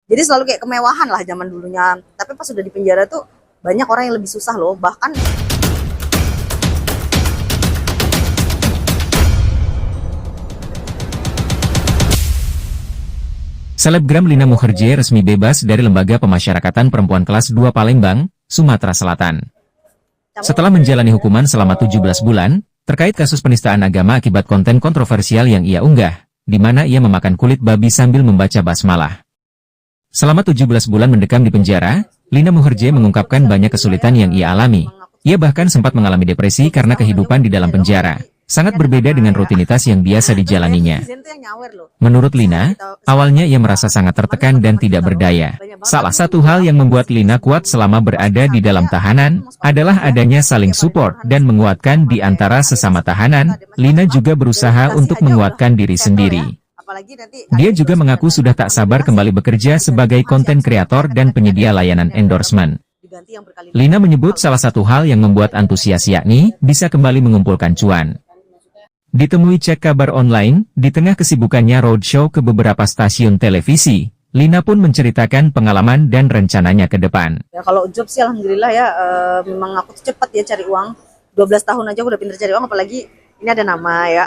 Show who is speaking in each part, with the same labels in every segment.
Speaker 1: Jadi selalu kayak kemewahan lah zaman dulunya. Tapi pas sudah di penjara tuh banyak orang yang lebih susah loh. Bahkan
Speaker 2: Selebgram Lina Mukherjee resmi bebas dari Lembaga Pemasyarakatan Perempuan Kelas 2 Palembang, Sumatera Selatan. Setelah menjalani hukuman selama 17 bulan, terkait kasus penistaan agama akibat konten kontroversial yang ia unggah, di mana ia memakan kulit babi sambil membaca basmalah. Selama 17 bulan mendekam di penjara, Lina Mukherjee mengungkapkan banyak kesulitan yang ia alami. Ia bahkan sempat mengalami depresi karena kehidupan di dalam penjara. Sangat berbeda dengan rutinitas yang biasa dijalaninya. Menurut Lina, awalnya ia merasa sangat tertekan dan tidak berdaya. Salah satu hal yang membuat Lina kuat selama berada di dalam tahanan, adalah adanya saling support dan menguatkan di antara sesama tahanan. Lina juga berusaha untuk menguatkan diri sendiri. Dia juga mengaku sudah tak sabar kembali bekerja sebagai konten kreator dan penyedia layanan endorsement. Lina menyebut salah satu hal yang membuat antusias yakni, bisa kembali mengumpulkan cuan. Ditemui Cek Kabar Online, di tengah kesibukannya roadshow ke beberapa stasiun televisi, Lina pun menceritakan pengalaman dan rencananya ke depan.
Speaker 1: Ya, kalau job sih alhamdulillah ya, memang aku tuh cepat ya cari uang. 12 tahun aja aku udah pinter cari uang, apalagi ini ada nama ya.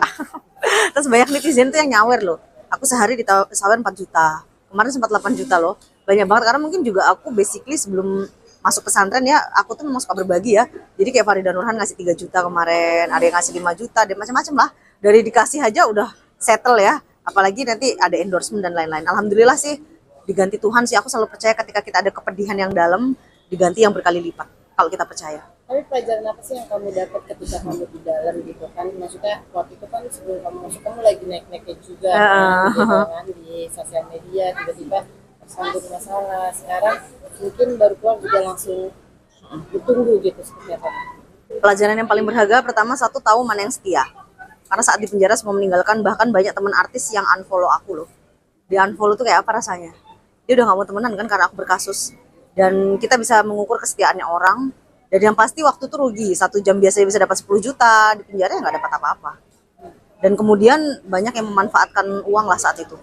Speaker 1: Terus banyak netizen tuh yang nyawer loh. Aku sehari ditawarin 4 juta. Kemarin sempat 8 juta loh. Banyak banget karena mungkin juga aku basically sebelum masuk pesantren ya, aku tuh memang suka berbagi ya. Jadi kayak Farida Nurhan ngasih 3 juta kemarin, ada yang ngasih 5 juta, dan macam-macam lah. Dari dikasih aja udah settle ya. Apalagi nanti ada endorsement dan lain-lain. Alhamdulillah sih, diganti Tuhan sih. Aku selalu percaya ketika kita ada kepedihan yang dalam, diganti yang berkali lipat. Kalau kita percaya.
Speaker 3: Tapi pelajaran apa sih yang kamu dapat ketika kamu di dalam gitu kan? Maksudnya waktu itu kan sebelum kamu masuk, kamu lagi naik-naiknya juga kan, di sosial media, tiba-tiba tersambung masalah. Sekarang mungkin baru keluar juga langsung ditunggu gitu seperti apa?
Speaker 1: Pelajaran yang paling berharga pertama, satu, tahu mana yang setia. Karena saat di penjara semua meninggalkan, bahkan banyak teman artis yang unfollow aku loh. Di unfollow tuh kayak apa rasanya? Dia udah gak mau temenan kan karena aku berkasus. Dan kita bisa mengukur kesetiaannya orang. Dan yang pasti waktu tuh rugi. 1 jam biasanya bisa dapat 10 juta, di penjara ya gak dapat apa-apa. Dan kemudian banyak yang memanfaatkan uang lah saat itu.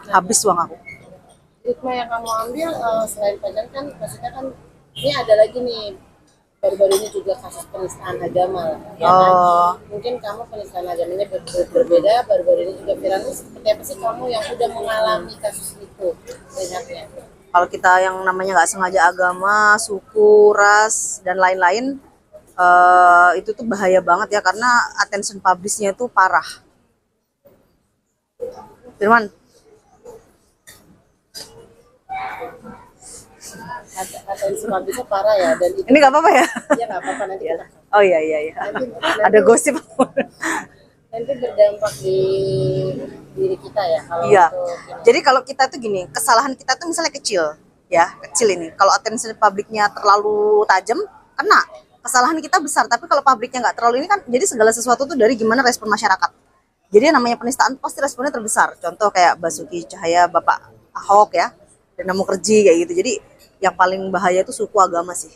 Speaker 1: Habis uang aku.
Speaker 3: Hikmah yang kamu ambil selain pelajaran kan, maksudnya kan ini ada lagi nih, baru-baru ini juga kasus penistaan agama lah, ya kan? Mungkin kamu penistaan agamanya berbeda, baru-baru ini juga viral. Seperti apa sih kamu yang udah mengalami kasus itu melihatnya?
Speaker 1: Kalau kita yang namanya nggak sengaja agama, suku, ras, dan lain-lain, itu tuh bahaya banget ya, karena attention publish-nya itu parah. Firman?
Speaker 3: Attention publish-nya parah ya, dan itu
Speaker 1: Ini nggak apa-apa ya?
Speaker 3: ya nggak apa-apa nanti kita.
Speaker 1: Oh iya. Ada gosip.
Speaker 3: Nanti berdampak di diri kita ya kalau
Speaker 1: Iya.
Speaker 3: itu.
Speaker 1: Jadi kalau kita tuh gini, kesalahan kita tuh misalnya kecil, ya kecil ini. Kalau attention publiknya terlalu tajam, kena. Kesalahan kita besar, tapi kalau publiknya nggak terlalu ini kan, jadi segala sesuatu tuh dari gimana respon masyarakat. Jadi yang namanya penistaan pasti responnya terbesar. Contoh kayak Basuki Cahaya, Bapak Ahok ya, dan Mukherjee kayak gitu. Jadi yang paling bahaya itu suku, agama sih.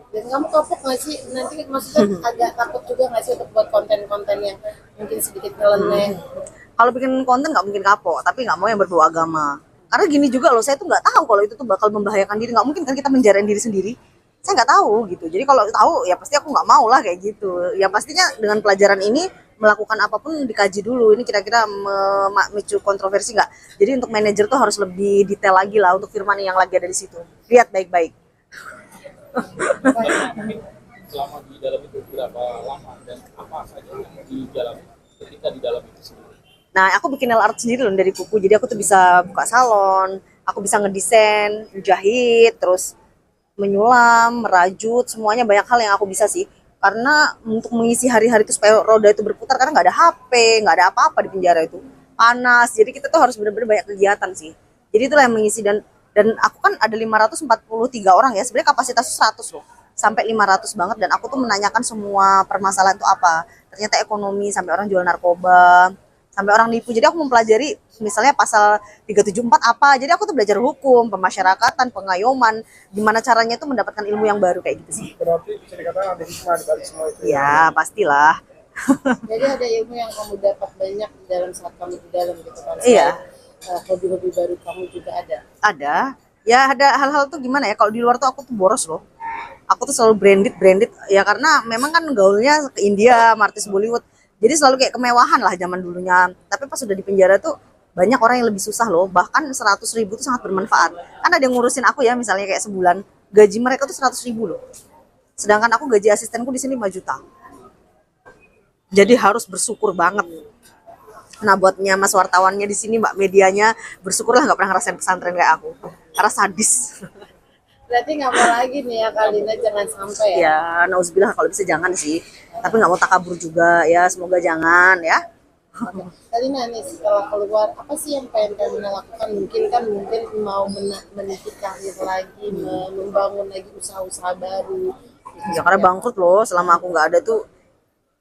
Speaker 3: Dan kamu kapok nggak sih nanti, maksudnya agak takut juga nggak sih untuk buat konten-konten yang mungkin sedikit nyeleneh?
Speaker 1: Kalau bikin konten nggak mungkin kapok, tapi nggak mau yang berbau agama. Karena gini juga loh, saya tuh nggak tahu kalau itu tuh bakal membahayakan diri. Nggak mungkin kan kita menjarain diri sendiri. Saya nggak tahu gitu. Jadi kalau tahu ya pasti aku nggak mau lah kayak gitu. Ya pastinya dengan pelajaran ini, melakukan apapun dikaji dulu. Ini kira-kira memicu kontroversi nggak? Jadi untuk manajer tuh harus lebih detail lagi lah untuk Firman yang lagi ada di situ. Lihat baik-baik.
Speaker 4: Selama di dalam itu berapa lama dan apa saja yang dijalani ketika di dalam itu sendiri?
Speaker 1: Nah, aku bikin nail art sendiri loh dari kuku. Jadi aku tuh bisa buka salon, aku bisa ngedesain, menjahit, terus menyulam, merajut, semuanya banyak hal yang aku bisa sih. Karena untuk mengisi hari-hari itu supaya roda itu berputar, karena nggak ada HP, nggak ada apa-apa di penjara itu. Panas, jadi kita tuh harus benar-benar banyak kegiatan sih. Jadi itulah yang mengisi, dan aku kan ada 543 orang ya, sebenarnya kapasitas 100 loh. Sampai 500 banget, dan aku tuh menanyakan semua permasalahan itu apa. Ternyata ekonomi, sampai orang jual narkoba, sampai orang nipu. Jadi aku mempelajari misalnya pasal 374 apa. Jadi aku tuh belajar hukum, pemasyarakatan, pengayoman, gimana caranya tuh mendapatkan ilmu yang baru kayak gitu sih.
Speaker 4: Berarti bisa dikatakan ada hikmah di balik semua itu.
Speaker 1: Ya, pastilah.
Speaker 3: Jadi ada ilmu yang kamu dapat banyak di dalam saat kamu di dalam gitu kan.
Speaker 1: Iya.
Speaker 3: hobi-hobi baru kamu juga ada?
Speaker 1: Ada. Ya ada hal-hal tuh gimana ya, kalau di luar tuh aku tuh boros loh. Aku tuh selalu branded ya, karena memang kan gaulnya ke India, sama artis Bollywood. Jadi selalu kayak kemewahan lah zaman dulunya. Tapi pas sudah di penjara tuh banyak orang yang lebih susah loh. Bahkan 100.000 tuh sangat bermanfaat. Kan ada yang ngurusin aku ya, misalnya kayak sebulan gaji mereka tuh 100.000 loh. Sedangkan aku gaji asistenku di sini 5 juta. Jadi harus bersyukur banget. Nah, buatnya mas wartawannya di sini, mbak medianya, bersyukurlah nggak pernah ngerasain pesantren kayak aku. Karena sadis.
Speaker 3: Berarti nggak mau lagi nih ya Kalina, jangan sampai ya.
Speaker 1: Ya, nauzubillah, kalau bisa jangan sih. Tapi nggak mau takabur juga ya, semoga jangan ya.
Speaker 3: Kalina nih setelah keluar, apa sih yang pengen Kalina lakukan? Mungkin mau meniti karir lagi, membangun lagi usaha-usaha baru.
Speaker 1: Ya karena bangkrut loh, selama aku nggak ada tuh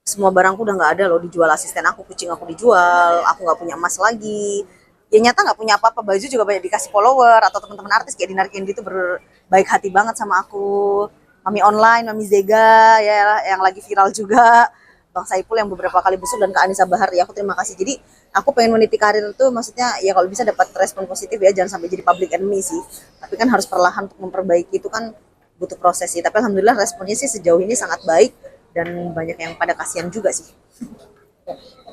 Speaker 1: semua barangku udah nggak ada loh, dijual asisten aku, kucing aku dijual, aku nggak punya emas lagi. Ya nyata nggak punya apa-apa, baju juga banyak dikasih follower atau teman-teman artis kayak Dinar Kendi itu berbaik hati banget sama aku. Mami online, Mami Zega ya yang lagi viral juga. Bang Saipul yang beberapa kali busuk, dan Kak Anissa Bahar, ya aku terima kasih. Jadi aku pengen meniti karir itu, maksudnya ya kalau bisa dapat respon positif ya, jangan sampai jadi public enemy sih. Tapi kan harus perlahan untuk memperbaiki, itu kan butuh proses sih. Tapi alhamdulillah responnya sih sejauh ini sangat baik, dan banyak yang pada kasihan juga sih.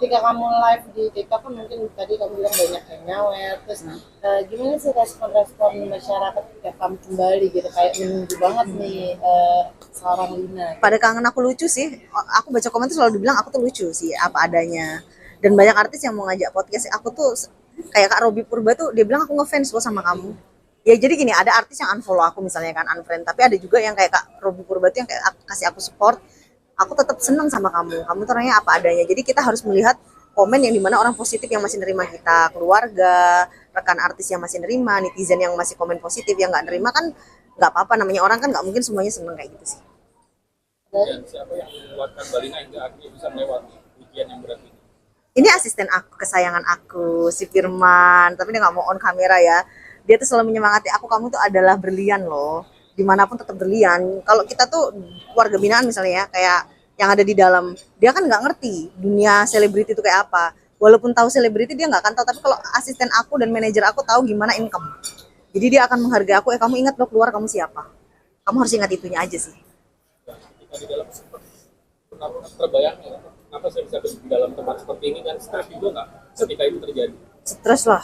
Speaker 3: Ketika kamu live di TikTok kan mungkin tadi kamu bilang banyak yang nyawer, terus gimana sih respon-respon masyarakat ketika kamu kembali gitu, kayak menunggu banget nih seorang Lina.
Speaker 1: Pada kangen aku lucu sih. Aku baca komentar selalu dibilang aku tuh lucu sih, apa adanya. Dan banyak artis yang mau ngajak podcast aku tuh, kayak Kak Robby Purba tuh, dia bilang aku ngefans loh sama kamu. Ya jadi gini, ada artis yang unfollow aku misalnya kan, unfriend, tapi ada juga yang kayak Kak Robby Purba tuh yang kayak kasih aku support. Aku tetap seneng sama kamu tuh orangnya apa adanya. Jadi kita harus melihat komen yang dimana orang positif yang masih nerima kita, keluarga, rekan artis yang masih nerima, netizen yang masih komen positif, yang nggak nerima kan nggak apa-apa, namanya orang kan nggak mungkin semuanya seneng kayak gitu sih.
Speaker 4: Dan siapa yang menguatkan Balina hingga akhirnya bisa melewati ujian yang berat ini?
Speaker 1: Ini asisten aku, kesayangan aku, si Firman, tapi dia nggak mau on kamera ya. Dia tuh selalu menyemangati aku, kamu tuh adalah berlian loh, dimanapun tetap berlian. Kalau kita tuh warga binaan misalnya ya, kayak yang ada di dalam, dia kan nggak ngerti dunia selebriti itu kayak apa. Walaupun tahu selebriti dia nggak akan tahu, tapi kalau asisten aku dan manajer aku tahu gimana income. Jadi dia akan menghargai aku, kamu ingat lo keluar kamu siapa. Kamu harus ingat itunya aja sih.
Speaker 4: Ketika di dalam terbayang ya, kenapa saya bisa di dalam tempat seperti ini, dan stres juga nggak ketika itu terjadi?
Speaker 1: Stres lah.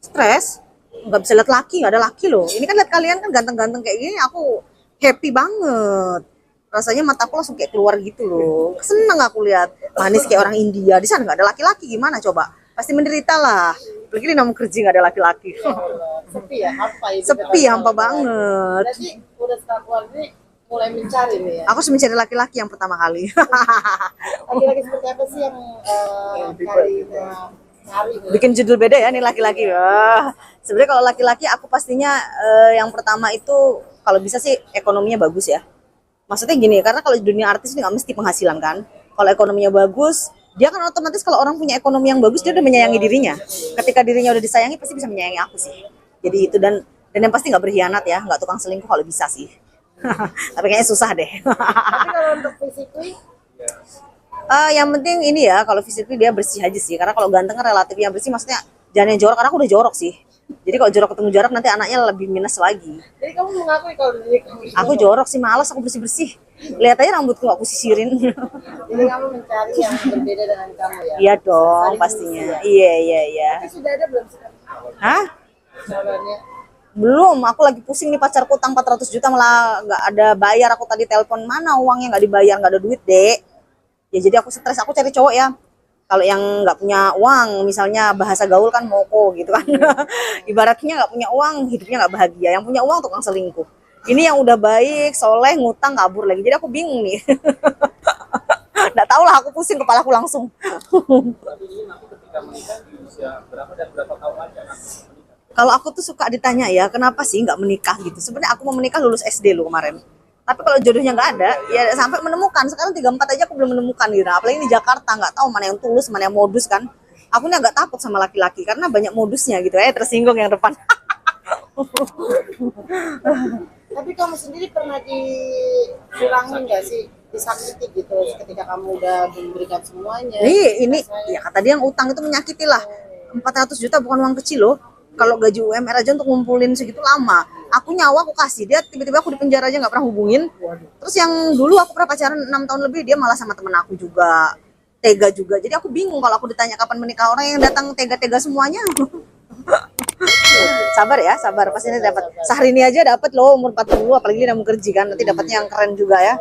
Speaker 1: Stres? Nggak bisa lihat laki, nggak ada laki loh. Ini kan lihat kalian kan ganteng-ganteng kayak gini, aku happy banget. Rasanya mataku langsung kayak keluar gitu loh. Seneng aku lihat manis kayak orang India. Di sana nggak ada laki-laki, gimana coba? Pasti menderita lah. Apalagi di nama kerja nggak ada laki-laki.
Speaker 3: Sepi ya, hampa itu.
Speaker 1: Sepi, hampa banget.
Speaker 3: Berarti udah setelah keluar ini mulai mencari nih ya.
Speaker 1: Aku harus mencari laki-laki yang pertama kali.
Speaker 3: Laki-laki seperti apa sih yang Kalina cari?
Speaker 1: Bikin judul beda ya nih laki-laki. Wah, sebenarnya kalau laki-laki aku pastinya yang pertama itu kalau bisa sih ekonominya bagus ya. Maksudnya gini, karena kalau di dunia artis ini nggak mesti penghasilan kan. Kalau ekonominya bagus, dia kan otomatis kalau orang punya ekonomi yang bagus, dia udah menyayangi dirinya. Ketika dirinya udah disayangi, pasti bisa menyayangi aku sih. Jadi itu, dan yang pasti nggak berkhianat ya, nggak tukang selingkuh kalau bisa sih. Tapi kayaknya susah deh.
Speaker 3: Tapi kalau untuk physically,
Speaker 1: Yang penting ini ya, kalau physically dia bersih aja sih. Karena kalau ganteng kan relatif, yang bersih maksudnya jangan yang jorok, karena aku udah jorok sih. Jadi kalau jorok ketemu jorok nanti anaknya lebih minus lagi.
Speaker 3: jadi kamu mengakui kalau diri kamu
Speaker 1: Aku jorok sih, malas aku bersih-bersih. Lihat aja rambutku aku sisirin.
Speaker 3: jadi kamu mencari yang berbeda dengan kamu ya?
Speaker 1: Iya dong,
Speaker 3: Saling
Speaker 1: pastinya.
Speaker 3: mengisi ya?
Speaker 1: Iya.
Speaker 3: Tapi sudah ada belum sih
Speaker 1: Hah?
Speaker 3: jawabannya?
Speaker 1: Belum, aku lagi pusing nih, pacarku utang 400 juta malah nggak ada bayar. Aku tadi telepon, mana uangnya, nggak dibayar, nggak ada duit, Dek. Ya jadi aku stres, aku cari cowok ya. Kalau yang nggak punya uang, misalnya bahasa gaul kan moko gitu kan. Ibaratnya nggak punya uang, hidupnya nggak bahagia. Yang punya uang tukang selingkuh. Ini yang udah baik, soleh, ngutang, kabur lagi. Jadi aku bingung nih. Nggak tahu lah, aku pusing, kepalaku langsung.
Speaker 4: Tapi ini nanti ketika menikah di usia berapa dan berapa tahun lagi akan menikah?
Speaker 1: Kalau aku tuh suka ditanya ya, kenapa sih nggak menikah gitu. Sebenarnya aku mau menikah lulus SD loh kemarin. Tapi kalau jodohnya nggak ada, ya sampai menemukan. Sekarang 34 aja aku belum menemukan gitu. Apalagi di Jakarta, nggak tahu mana yang tulus, mana yang modus kan. Aku nih agak takut sama laki-laki karena banyak modusnya gitu. Tersinggung yang depan.
Speaker 3: Tapi kamu sendiri pernah dicurangin nggak sih, disakiti gitu ketika kamu udah memberikan semuanya?
Speaker 1: Ini ya kata dia yang utang itu menyakiti lah. 400 juta bukan uang kecil loh. Kalau gaji UMR aja untuk ngumpulin segitu lama. Aku nyawa aku kasih dia, tiba-tiba aku di penjara aja nggak pernah hubungin. Terus yang dulu aku pernah pacaran 6 tahun lebih, dia malah sama temen aku juga. Tega juga. Jadi aku bingung kalau aku ditanya kapan menikah, orang yang datang tega-tega semuanya. Sabar ya, sabar. Pasti ini dapat. Sehari ini aja dapat loh umur 40, apalagi dia mau kerja kan. Nanti dapatnya yang keren juga ya.